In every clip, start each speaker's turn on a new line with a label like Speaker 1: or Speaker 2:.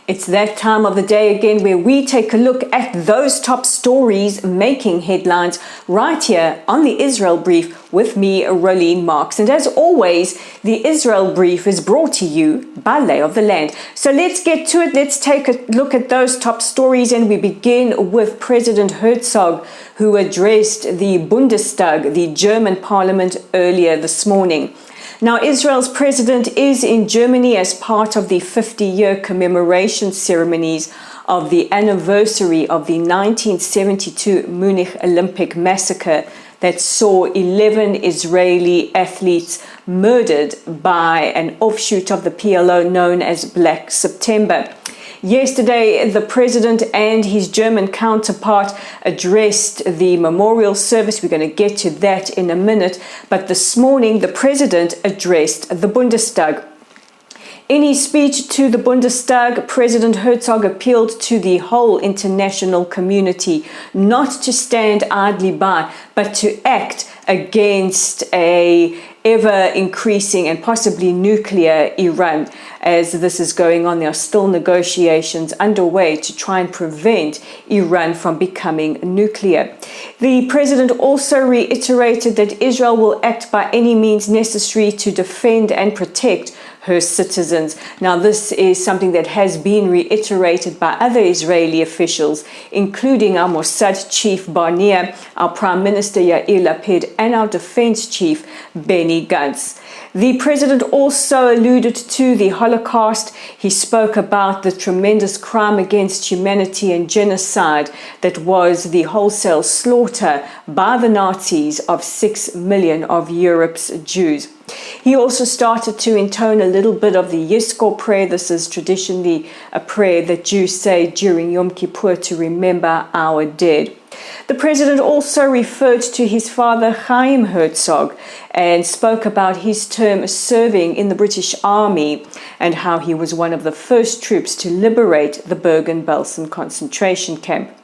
Speaker 1: It's that time of the day again where we take a look at those top stories making headlines right here on the Israel Brief with me, Rolene Marks. And as always, the Israel Brief is brought to you by Lay of the Land. So let's get to it. Let's take a look at those top stories, and we begin with President Herzog, who addressed the Bundestag, the German parliament, earlier this morning. Now, Israel's president is in Germany as part of the 50-year commemoration ceremonies of the anniversary of the 1972 Munich Olympic massacre that saw 11 Israeli athletes murdered by an offshoot of the PLO known as Black September. Yesterday, the president and his German counterpart addressed the memorial service. We're going to get to that in a minute. But this morning, the president addressed the Bundestag. In his speech to the Bundestag, President Herzog appealed to the whole international community not to stand idly by, but to act against a ever-increasing and possibly nuclear Iran. As this is going on, there are still negotiations underway to try and prevent Iran from becoming nuclear. The president also reiterated that Israel will act by any means necessary to defend and protect her citizens. Now, this is something that has been reiterated by other Israeli officials, including our Mossad chief Barnea, our Prime Minister Yair Lapid, and our defense chief Benny Gantz. The president also alluded to the Holocaust. He spoke about the tremendous crime against humanity and genocide that was the wholesale slaughter by the Nazis of 6 million of Europe's Jews. He also started to intone a little bit of the Yizkor prayer. This is traditionally a prayer that Jews say during Yom Kippur to remember our dead. The president also referred to his father Chaim Herzog and spoke about his term serving in the British Army and how he was one of the first troops to liberate the Bergen-Belsen concentration camp.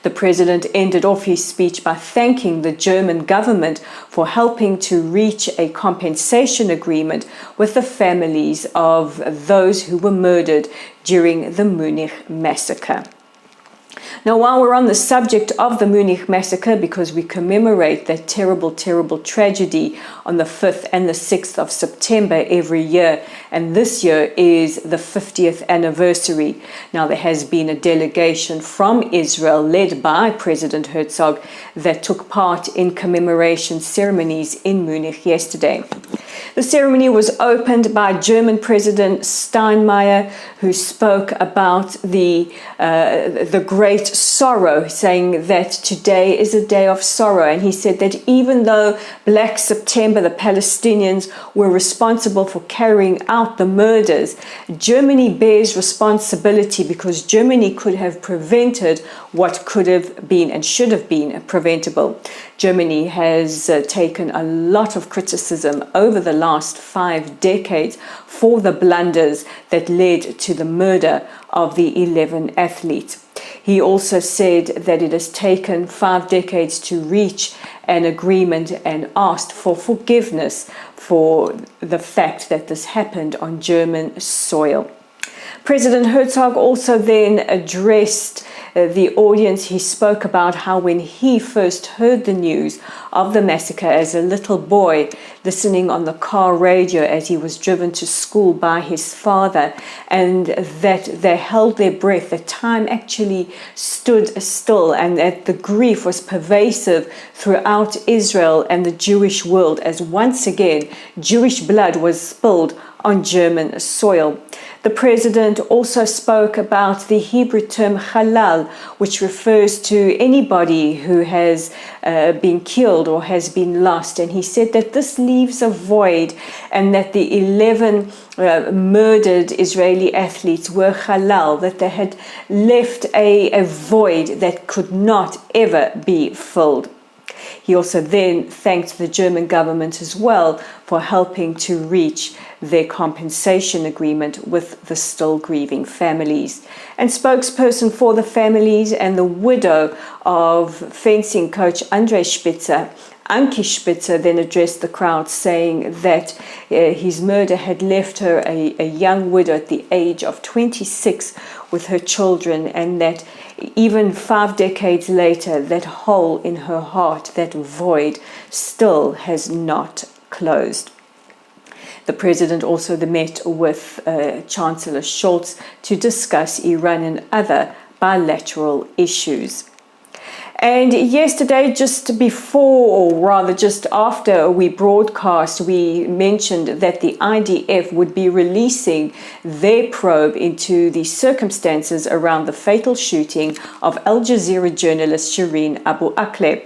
Speaker 1: The president ended off his speech by thanking the German government for helping to reach a compensation agreement with the families of those who were murdered during the Munich massacre. Now, while we're on the subject of the Munich massacre, because we commemorate that terrible, terrible tragedy on the 5th and the 6th of September every year, and this year is the 50th anniversary. Now, there has been a delegation from Israel led by President Herzog that took part in commemoration ceremonies in Munich yesterday. The ceremony was opened by German President Steinmeier, who spoke about the great sorrow, saying that today is a day of sorrow. And he said that even though Black September, the Palestinians, were responsible for carrying out the murders, Germany bears responsibility because Germany could have prevented what could have been and should have been preventable. Germany has taken a lot of criticism over the last 5 decades for the blunders that led to the murder of the 11 athletes. He also said that it has taken 5 decades to reach an agreement and asked for forgiveness for the fact that this happened on German soil. President Herzog also then addressed the audience. He spoke about how when he first heard the news of the massacre as a little boy, listening on the car radio as he was driven to school by his father, and that they held their breath, that time actually stood still, and that the grief was pervasive throughout Israel and the Jewish world as once again Jewish blood was spilled on German soil. The president also spoke about the Hebrew term halal, which refers to anybody who has been killed or has been lost. And he said that this leaves a void, and that the 11 murdered Israeli athletes were halal, that they had left a void that could not ever be filled. He also then thanked the German government as well for helping to reach their compensation agreement with the still grieving families. And spokesperson for the families and the widow of fencing coach Andrei Spitzer Anki Spitzer then addressed the crowd, saying that his murder had left her a young widow at the age of 26 with her children, and that even 5 decades later, that hole in her heart, that void, still has not closed. The president also met with Chancellor Scholz to discuss Iran and other bilateral issues. And yesterday, just before, or rather just after we broadcast, we mentioned that the IDF would be releasing their probe into the circumstances around the fatal shooting of Al Jazeera journalist Shireen Abu Akle.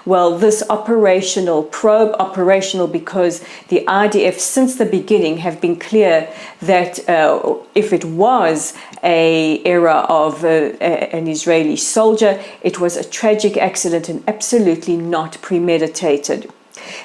Speaker 1: Well, this operational because the IDF since the beginning have been clear that if it was an error of an Israeli soldier, it was a tragic accident and absolutely not premeditated.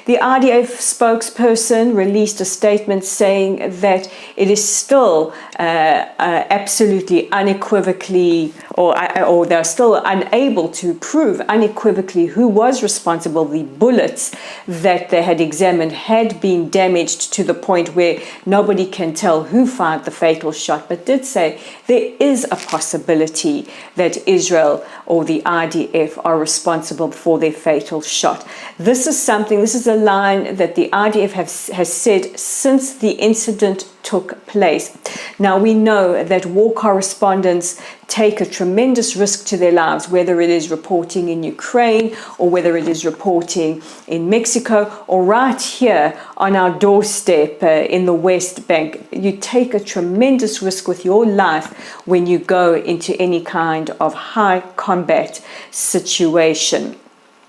Speaker 1: The IDF spokesperson released a statement saying that it is still absolutely unequivocally, or they're still unable to prove unequivocally who was responsible. The bullets that they had examined had been damaged to the point where nobody can tell who fired the fatal shot, but did say there is a possibility that Israel or the IDF are responsible for their fatal shot. This is a line that the IDF has said since the incident took place. Now, we know that war correspondents take a tremendous risk to their lives, whether it is reporting in Ukraine or whether it is reporting in Mexico or right here on our doorstep in the West Bank. You take a tremendous risk with your life when you go into any kind of high combat situation.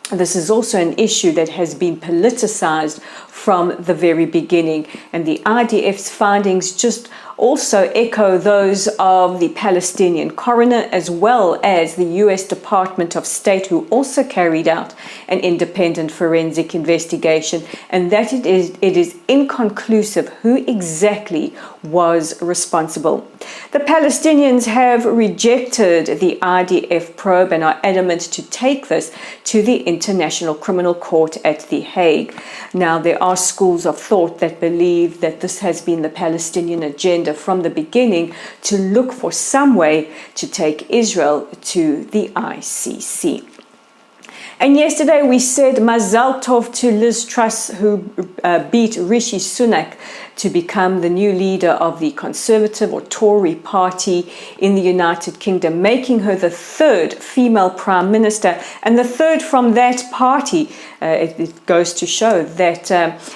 Speaker 1: This is also an issue that has been politicized from the very beginning, and the IDF's findings just also echo those of the Palestinian coroner as well as the US Department of State, who also carried out an independent forensic investigation, and that it is inconclusive who exactly was responsible. The Palestinians have rejected the IDF probe and are adamant to take this to the International Criminal Court at The Hague. Now, there are schools of thought that believe that this has been the Palestinian agenda from the beginning to look for some way to take Israel to the ICC. And yesterday we said Mazal Tov to Liz Truss, who beat Rishi Sunak to become the new leader of the Conservative or Tory party in the United Kingdom, making her the third female prime minister and the third from that party. It goes to show that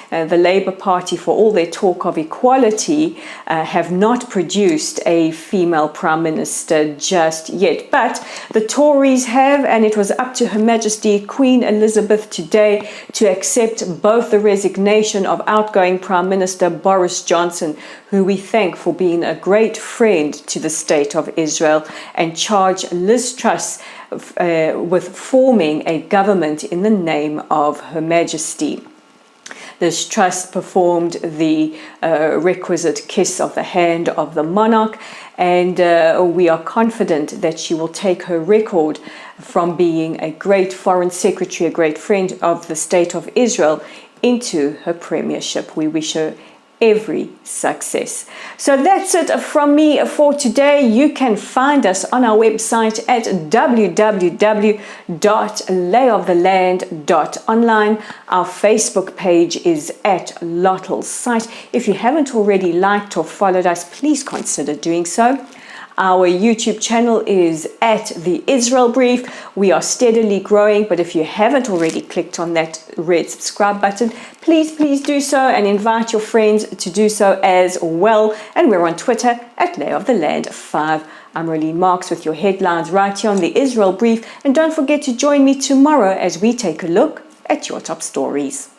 Speaker 1: the Labour Party, for all their talk of equality, have not produced a female prime minister just yet. But the Tories have, and it was up to Her Majesty Queen Elizabeth today to accept both the resignation of outgoing Prime Minister Boris Johnson, who we thank for being a great friend to the State of Israel, and charge Liz Truss with forming a government in the name of Her Majesty. Liz Truss performed the requisite kiss of the hand of the monarch, and we are confident that she will take her record from being a great foreign secretary, a great friend of the State of Israel, into her premiership. We wish her every success. So that's it from me for today. You can find us on our website at www.layoftheland.online. Our Facebook page is at Lottle's site. If you haven't already liked or followed us, please consider doing so. Our YouTube channel is at The Israel Brief. We are steadily growing, but if you haven't already clicked on that red subscribe button, please do so, and invite your friends to do so as well. And we're on Twitter at LayOfTheLand5. I'm Rolene Marks with your headlines right here on The Israel Brief, and don't forget to join me tomorrow as we take a look at your top stories.